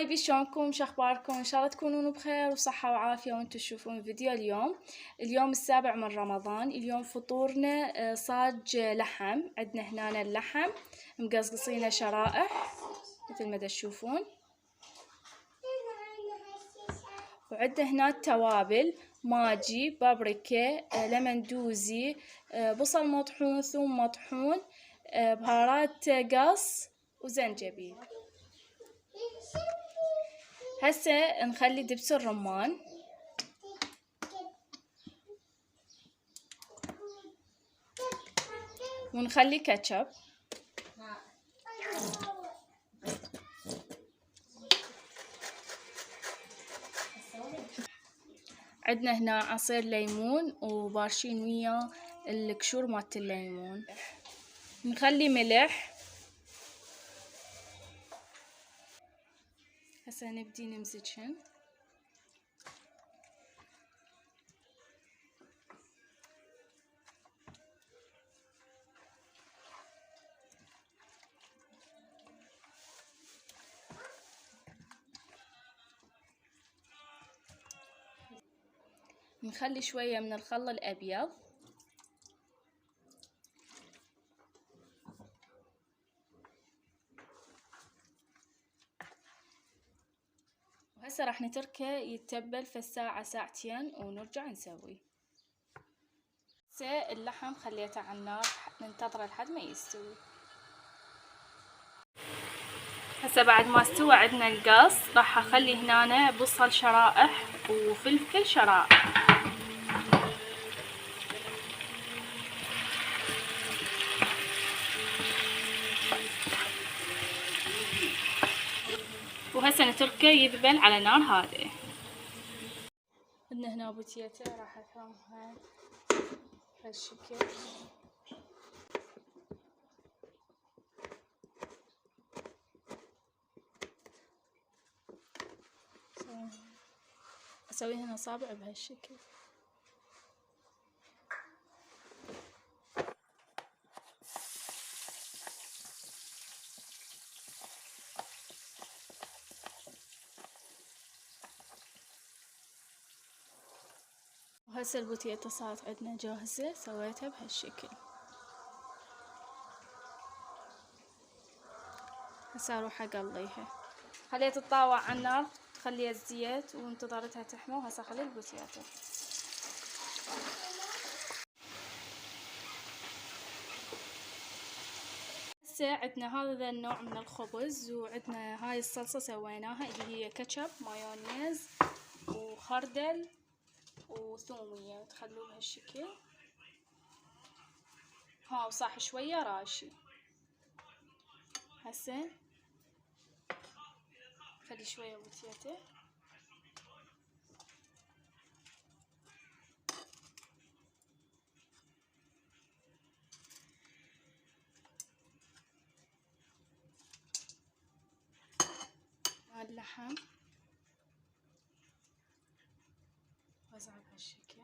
حبايبي، شلونكم؟ شخباركم؟ ان شاء الله تكونون بخير وصحة وعافية وانتم تشوفون فيديو اليوم 7 من رمضان. اليوم فطورنا صاج لحم. عندنا هنا اللحم مقصقصينه شرائح مثل ما تشوفون، وعندنا هنا التوابل: ماجي، بابريكا، لمندوزي، بصل مطحون، ثوم مطحون، بهارات قص وزنجبيل. هسه نخلي دبس الرمان، ونخلي كاتشب، عندنا هنا عصير ليمون وبارشين وياه القشور مالت الليمون. نخلي ملح. هسه نبدي نمزجهن. نخلي شوية من الخل الأبيض، وهسه راح نتركه يتبل في الساعة ساعتين ونرجع نسوي. هسه اللحم خليته على النار ننتظره لحد ما يستوي. هسه بعد ما استوى عندنا القص، راح اخلي هنا بصل شرائح وفلفل شرائح. وهسه نتركه يذبل على نار هادئة. عندنا هنا بوتيتا راح افرمها بهالشكل. اسوي هنا اصابع بهالشكل. وهسه البوتيتا صارت عندنا جاهزة، سويتها بهالشكل. هسه اروح اقليها. خليت تطاوع على النار، تخلي الزيت وانتظرتها تحمى. وهسه اخلي البوتيتا. هسه عندنا هذا النوع من الخبز، وعندنا هاي الصلصة سويناها اللي هي كاتشب، مايونيز وخردل وثومية. تخلوه بهالشكل. ها وصح شوية راشي. هسه خلي شوية بوتيتا. مع اللحم وزعه بهالشكل.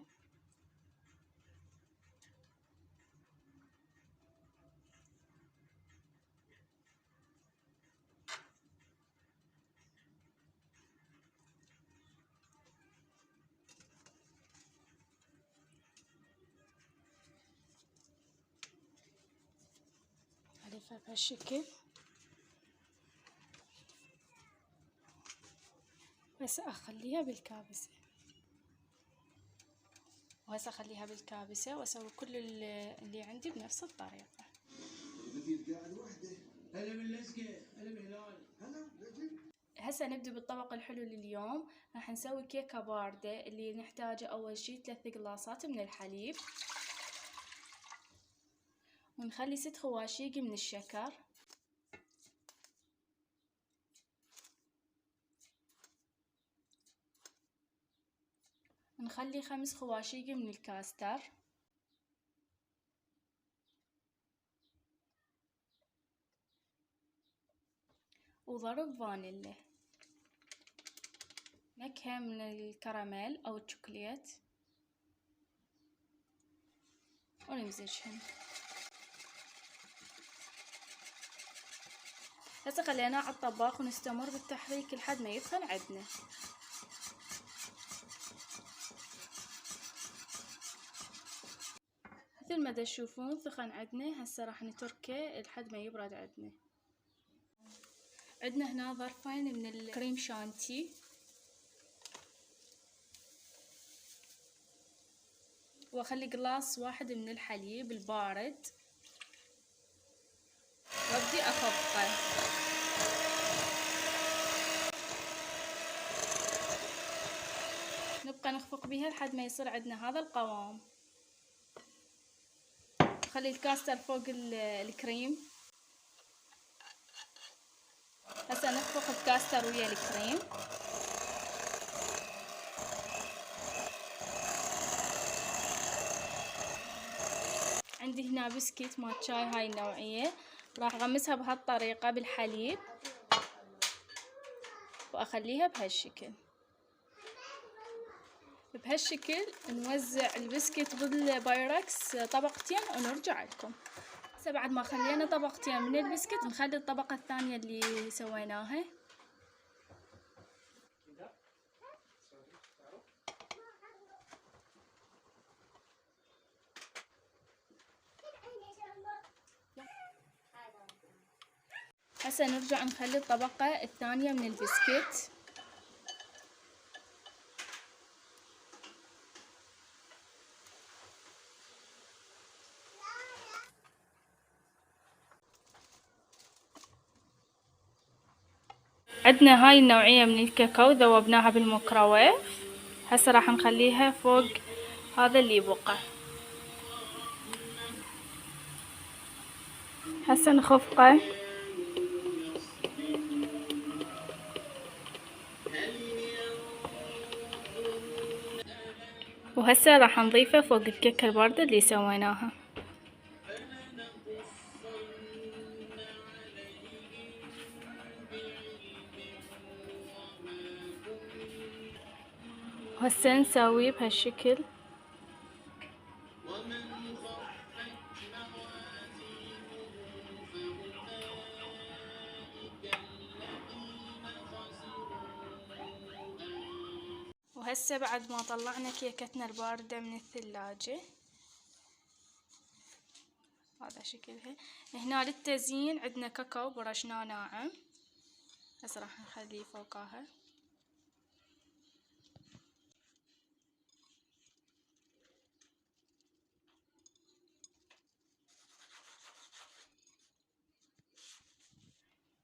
ألفها بهالشكل. بس أخليها بالكابسة. وهسه أخليها بالكابسة وأسوي كل اللي عندي بنفس الطريقة. هسه نبدأ بالطبق الحلو لليوم. راح نسوي كيكة باردة. اللي نحتاجه أول شي 3 قلاصات من الحليب، ونخلي 6 خواشيق من الشكر، نخلي 5 خواشيق من الكاستر، وضرب فانيلا، نكهة من الكراميل أو الشوكولات، ونمزجهم. هسه خليناه على الطباخ ونستمر بالتحريك لحد ما يدخل عندنا. مثل ما تشوفون ثخن عندنا. هسه راح نتركه لحد ما يبرد عندنا. عندنا هنا ظرفين من الكريم شانتي، واخلي قلاص واحد من الحليب البارد وابدي اخفقه. نبقى نخفق بها لحد ما يصير عندنا هذا القوام. خلي الكاستر فوق الكريم. هسه نخفق الكاستر ويا الكريم. عندي هنا بسكيت مال شاي هاي النوعية، راح اغمسها بهالطريقة بالحليب واخليها بهالشكل. بهالشكل نوزع البسكيت بالبايركس طبقتين ونرجع لكم. هسه بعد ما خلينا طبقتين من البسكيت نخلي الطبقة الثانية اللي سويناها. هسه نرجع نخلي الطبقة الثانية من البسكيت. عندنا هاي النوعية من الكاكاو ذوبناها بالميكروويف. هسه راح نخليها فوق هذا اللي بقى. هسه نخفقه وهسه راح نضيفه فوق الكيكة الباردة اللي سويناها. وهسه نسويه بهالشكل. وهسه بعد ما طلعنا كيكتنا الباردة من الثلاجة هذا شكلها. هنا للتزيين عندنا كاكاو برشناه ناعم. هسه راح نخليه فوقها.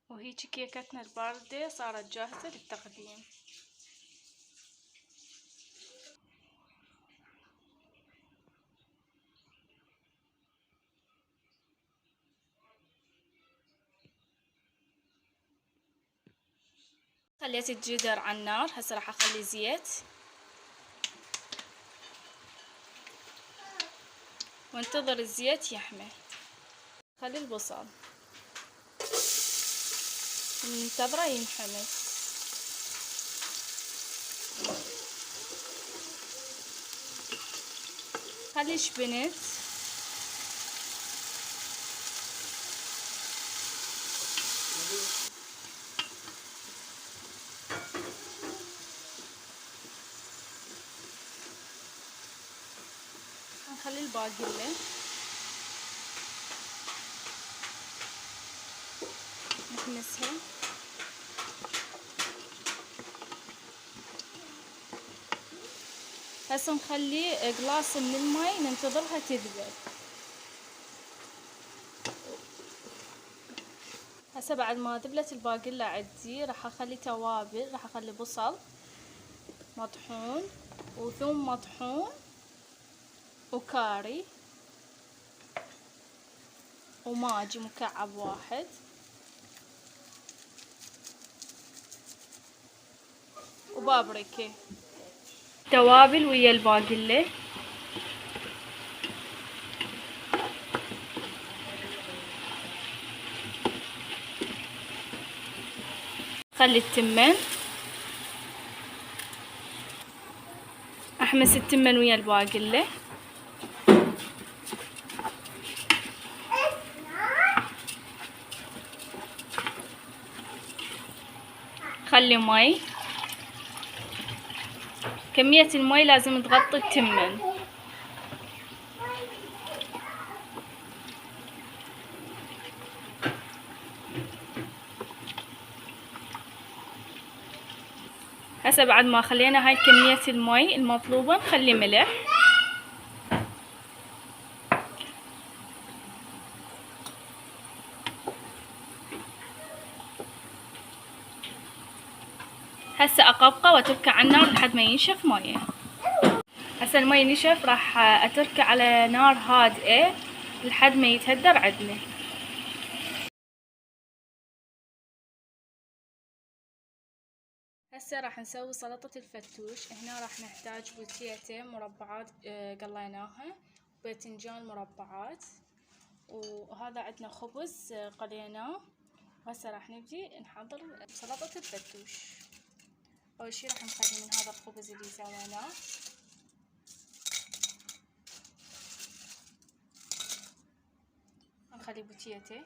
وهيجي كيكتنا الباردة صارت جاهزة للتقديم. خليت الجدر على النار. هسه راح اخلي زيت وانتظر الزيت يحمى. خلي البصل ننتظره ينحمى. خلي شبنت نخلي الباقلة نكنسها. هسه نخلي قلاص من الماء ننتظرها تذبل. هسه بعد ما ذبلت الباقلة عندي راح اخلي توابل. راح اخلي بصل مطحون وثوم مطحون وكاري وماجي مكعب واحد وبابريكا. توابل ويا الباقلة. خلي التمن احمس التمن ويا الباقلة. نخلي مي. كمية المي لازم تغطي التمن. هسه بعد ما خلينا هاي كمية المي المطلوبة نخلي ملح. هسه اقبقه واتركه على النار لحد ما ينشف مويه. هسه المي نشف، راح اتركه على نار هادئة لحد ما يتهدر عندنا. هسه راح نسوي سلطة الفتوش. هنا راح نحتاج بوتيتين مربعات قليناها، باذنجان مربعات، وهذا عندنا خبز قليناه. وهسه راح نبدي نحضر سلطة الفتوش. اول شي راح نخلي من هذا الخبز اللي سويناه. نخلي بوتيتي،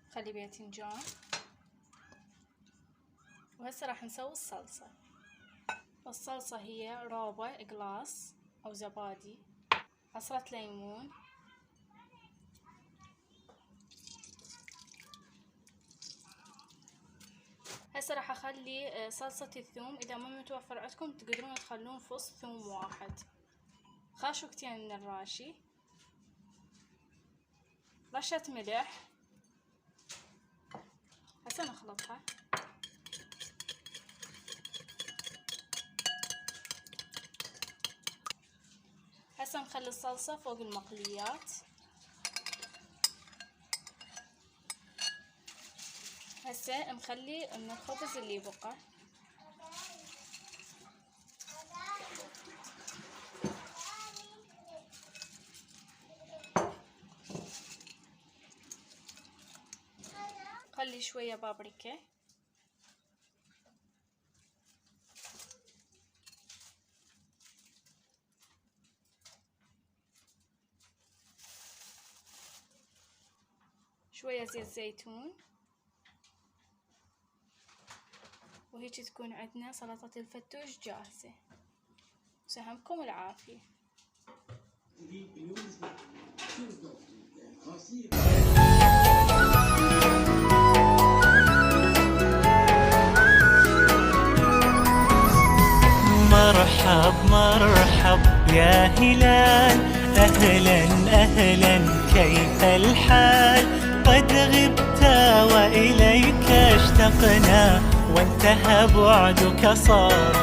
نخلي باذنجان. وهسه راح نسوي الصلصة. الصلصة هي روبة قلاص او زبادي، عصرة ليمون، هسه راح اخلي صلصة الثوم. اذا ما متوفر عندكم تقدرون تخلون فص ثوم واحد، خاشوقتين من الراشي، رشة ملح. هسه نخلطها. هسه نخلي الصلصة فوق المقليات. هسه نخلي من الخبز اللي بقى. خلي شوية بابريكا، شوية زيت زيتون. وهيك تكون عندنا سلطة الفتوش جاهزة. سهمكم العافية. مرحب مرحب يا هلال، أهلا أهلا كيف الحال؟ قد غبت وإليك اشتقنا، وانتهى بعدك صار